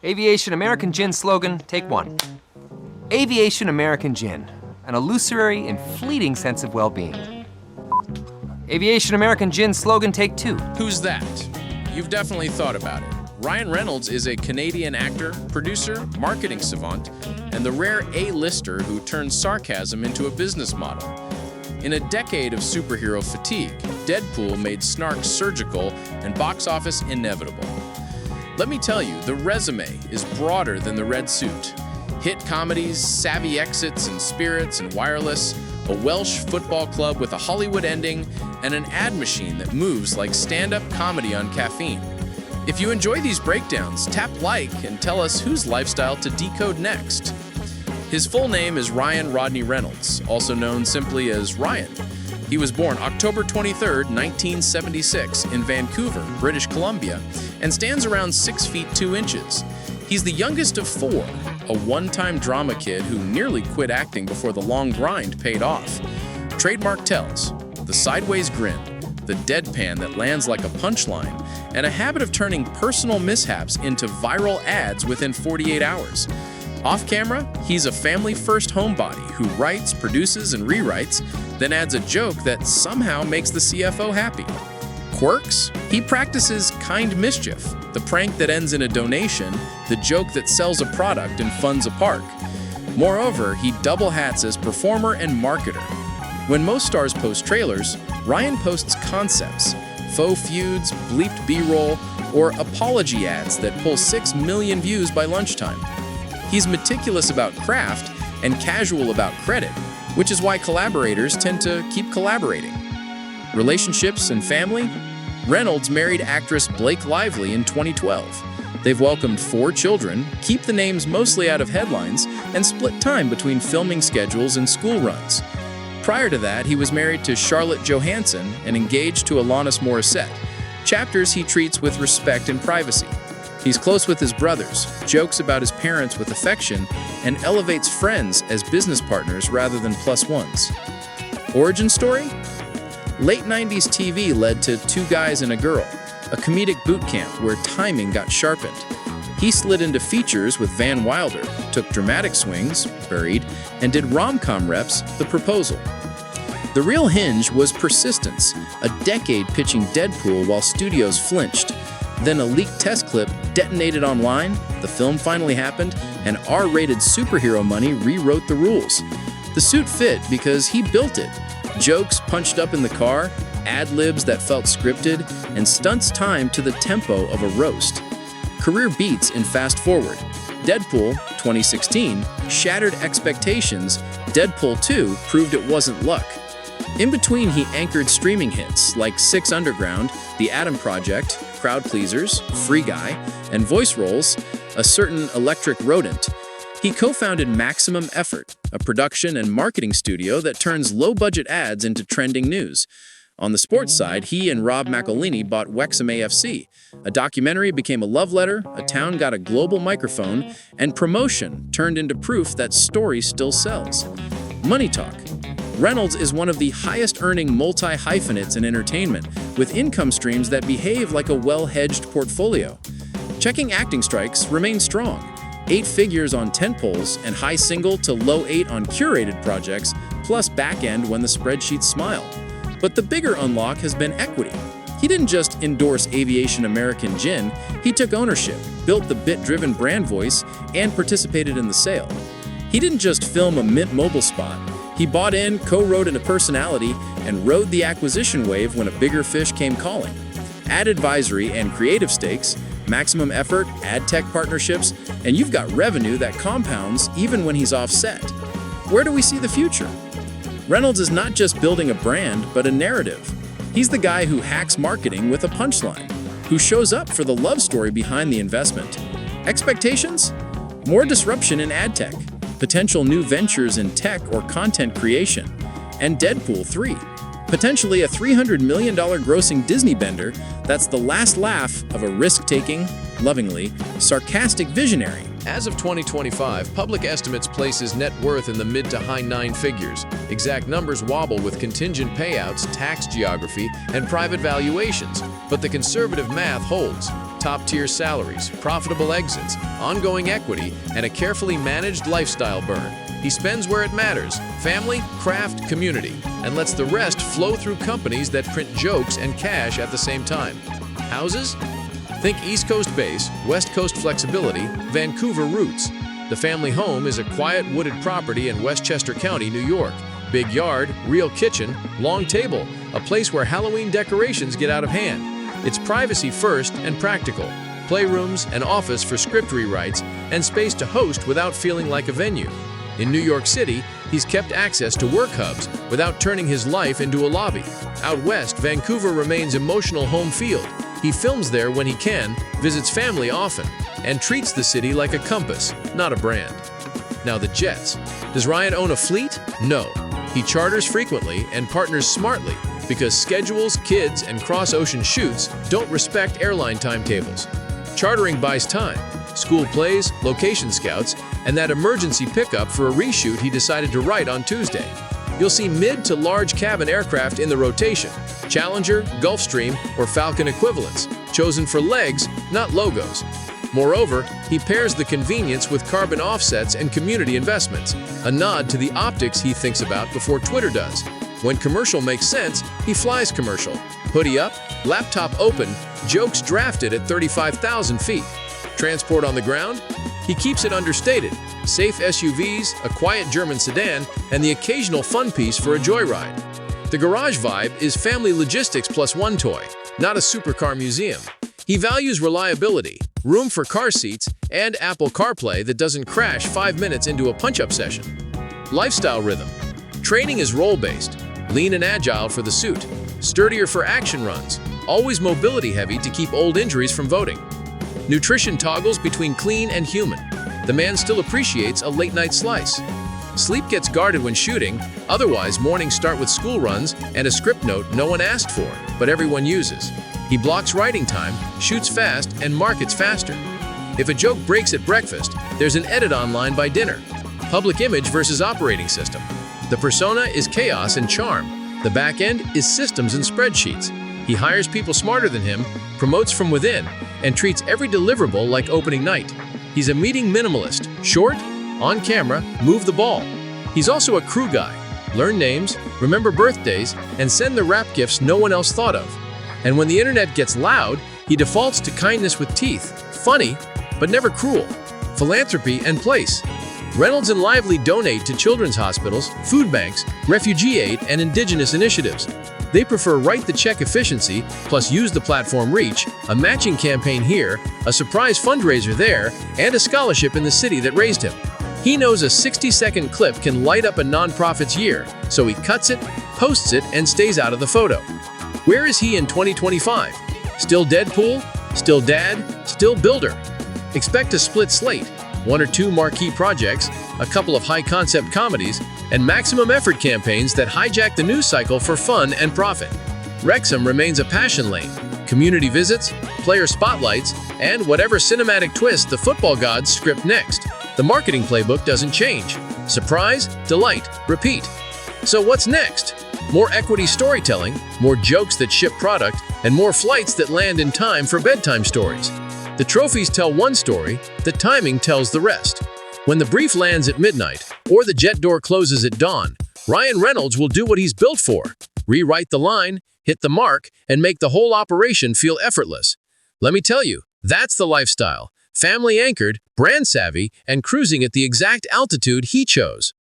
Aviation American Gin slogan, take one. Aviation American Gin, an illusory and fleeting sense of well-being. Aviation American Gin slogan, take two. Who's that? You've definitely thought about it. Ryan Reynolds is a Canadian actor, producer, marketing savant, and the rare A-lister who turns sarcasm into a business model. In a decade of superhero fatigue, Deadpool made snark surgical and box office inevitable. Let me tell you, the resume is broader than the red suit. Hit comedies, savvy exits and spirits and wireless, a Welsh football club with a Hollywood ending, and an ad machine that moves like stand-up comedy on caffeine. If you enjoy these breakdowns, tap like and tell us whose lifestyle to decode next. His full name is Ryan Rodney Reynolds, also known simply as Ryan. He was born October 23, 1976 in Vancouver, British Columbia, and stands around 6 feet 2 inches. He's the youngest of four, a one-time drama kid who nearly quit acting before the long grind paid off. Trademark tells, the sideways grin, the deadpan that lands like a punchline, and a habit of turning personal mishaps into viral ads within 48 hours. Off-camera, he's a family-first homebody who writes, produces, and rewrites, then adds a joke that somehow makes the CFO happy. Quirks? He practices kind mischief, the prank that ends in a donation, the joke that sells a product and funds a park. Moreover, he double hats as performer and marketer. When most stars post trailers, Ryan posts concepts, faux feuds, bleeped B-roll, or apology ads that pull 6 million views by lunchtime. He's meticulous about craft and casual about credit, which is why collaborators tend to keep collaborating. Relationships and family? Reynolds married actress Blake Lively in 2012. They've welcomed 4 children, keep the names mostly out of headlines, and split time between filming schedules and school runs. Prior to that, he was married to Scarlett Johansson and engaged to Alanis Morissette, chapters he treats with respect and privacy. He's close with his brothers, jokes about his parents with affection, and elevates friends as business partners rather than plus ones. Origin story? Late 90s TV led to Two Guys and a Girl, a comedic boot camp where timing got sharpened. He slid into features with Van Wilder, took dramatic swings, Buried, and did rom-com reps, The Proposal. The real hinge was persistence, a decade pitching Deadpool while studios flinched. Then a leaked test clip detonated online, the film finally happened, and R-rated superhero money rewrote the rules. The suit fit because he built it. Jokes punched up in the car, ad-libs that felt scripted, and stunts timed to the tempo of a roast. Career beats in Fast Forward. Deadpool, 2016, shattered expectations. Deadpool 2 proved it wasn't luck. In between, he anchored streaming hits like Six Underground, The Atom Project, Crowd Pleasers, Free Guy, and voice roles, A Certain Electric Rodent. He co-founded Maximum Effort, a production and marketing studio that turns low-budget ads into trending news. On the sports side, he and Rob McElhenney bought Wrexham AFC. A documentary became a love letter, a town got a global microphone, and promotion turned into proof that story still sells. Money talk. Reynolds is one of the highest-earning multi-hyphenates in entertainment, with income streams that behave like a well-hedged portfolio. Checking acting strikes remain strong. 8 figures on tentpoles and high single to low 8 on curated projects, plus back-end when the spreadsheets smile. But the bigger unlock has been equity. He didn't just endorse Aviation American Gin, he took ownership, built the bit-driven brand voice, and participated in the sale. He didn't just film a Mint Mobile spot. He bought in, co-wrote a personality, and rode the acquisition wave when a bigger fish came calling. Ad advisory and creative stakes, maximum effort, ad tech partnerships, and you've got revenue that compounds even when he's offset. Where do we see the future? Reynolds is not just building a brand, but a narrative. He's the guy who hacks marketing with a punchline, who shows up for the love story behind the investment. Expectations? More disruption in ad tech, potential new ventures in tech or content creation, and Deadpool 3, potentially a $300 million grossing Disney bender that's the last laugh of a risk-taking, lovingly, sarcastic visionary. As of 2025, public estimates place his net worth in the mid to high 9 figures. Exact numbers wobble with contingent payouts, tax geography, and private valuations, but the conservative math holds. top-tier salaries, profitable exits, ongoing equity, and a carefully managed lifestyle burn. He spends where it matters: family, craft, community, and lets the rest flow through companies that print jokes and cash at the same time. Houses? Think East Coast base, West Coast flexibility, Vancouver roots. The family home is a quiet wooded property in Westchester County, New York. Big yard, real kitchen, long table, a place where Halloween decorations get out of hand. It's privacy first and practical. Playrooms, an office for script rewrites, and space to host without feeling like a venue. In New York City, he's kept access to work hubs without turning his life into a lobby. Out west, Vancouver remains emotional home field. He films there when he can, visits family often, and treats the city like a compass, not a brand. Now the jets. Does Ryan own a fleet? No. He charters frequently and partners smartly because schedules, kids, and cross-ocean shoots don't respect airline timetables. Chartering buys time, school plays, location scouts, and that emergency pickup for a reshoot he decided to write on Tuesday. You'll see mid to large cabin aircraft in the rotation: Challenger, Gulfstream, or Falcon equivalents, chosen for legs, not logos. Moreover, he pairs the convenience with carbon offsets and community investments, a nod to the optics he thinks about before Twitter does. When commercial makes sense, he flies commercial. Hoodie up, laptop open, jokes drafted at 35,000 feet. Transport on the ground? He keeps it understated: safe SUVs, a quiet German sedan, and the occasional fun piece for a joyride. The garage vibe is family logistics plus one toy, not a supercar museum. He values reliability, room for car seats, and Apple CarPlay that doesn't crash 5 minutes into a punch-up session. Lifestyle rhythm. Training is role-based, lean and agile for the suit, sturdier for action runs, always mobility-heavy to keep old injuries from voting. Nutrition toggles between clean and human. The man still appreciates a late-night slice. Sleep gets guarded when shooting, otherwise mornings start with school runs and a script note no one asked for, but everyone uses. He blocks writing time, shoots fast, and markets faster. If a joke breaks at breakfast, there's an edit online by dinner. Public image versus operating system. The persona is chaos and charm. The back end is systems and spreadsheets. He hires people smarter than him, promotes from within, and treats every deliverable like opening night. He's a meeting minimalist, short, on camera, move the ball. He's also a crew guy. Learn names, remember birthdays, and send the rap gifts no one else thought of. And when the internet gets loud, he defaults to kindness with teeth, funny, but never cruel. Philanthropy and place. Reynolds and Lively donate to children's hospitals, food banks, refugee aid, and indigenous initiatives. They prefer write-the-check efficiency, plus use the platform reach, a matching campaign here, a surprise fundraiser there, and a scholarship in the city that raised him. He knows a 60-second clip can light up a nonprofit's year, so he cuts it, posts it, and stays out of the photo. Where is he in 2025? Still Deadpool? Still dad? Still builder? Expect a split slate, 1 or 2 marquee projects, a couple of high-concept comedies, and maximum effort campaigns that hijack the news cycle for fun and profit. Wrexham remains a passion lane. Community visits, player spotlights, and whatever cinematic twist the football gods script next. The marketing playbook doesn't change. Surprise, delight, repeat. So what's next? More equity storytelling, more jokes that ship product, and more flights that land in time for bedtime stories. The trophies tell one story, the timing tells the rest. When the brief lands at midnight, or the jet door closes at dawn, Ryan Reynolds will do what he's built for: rewrite the line, hit the mark, and make the whole operation feel effortless. Let me tell you, that's the lifestyle: family-anchored, brand-savvy, and cruising at the exact altitude he chose.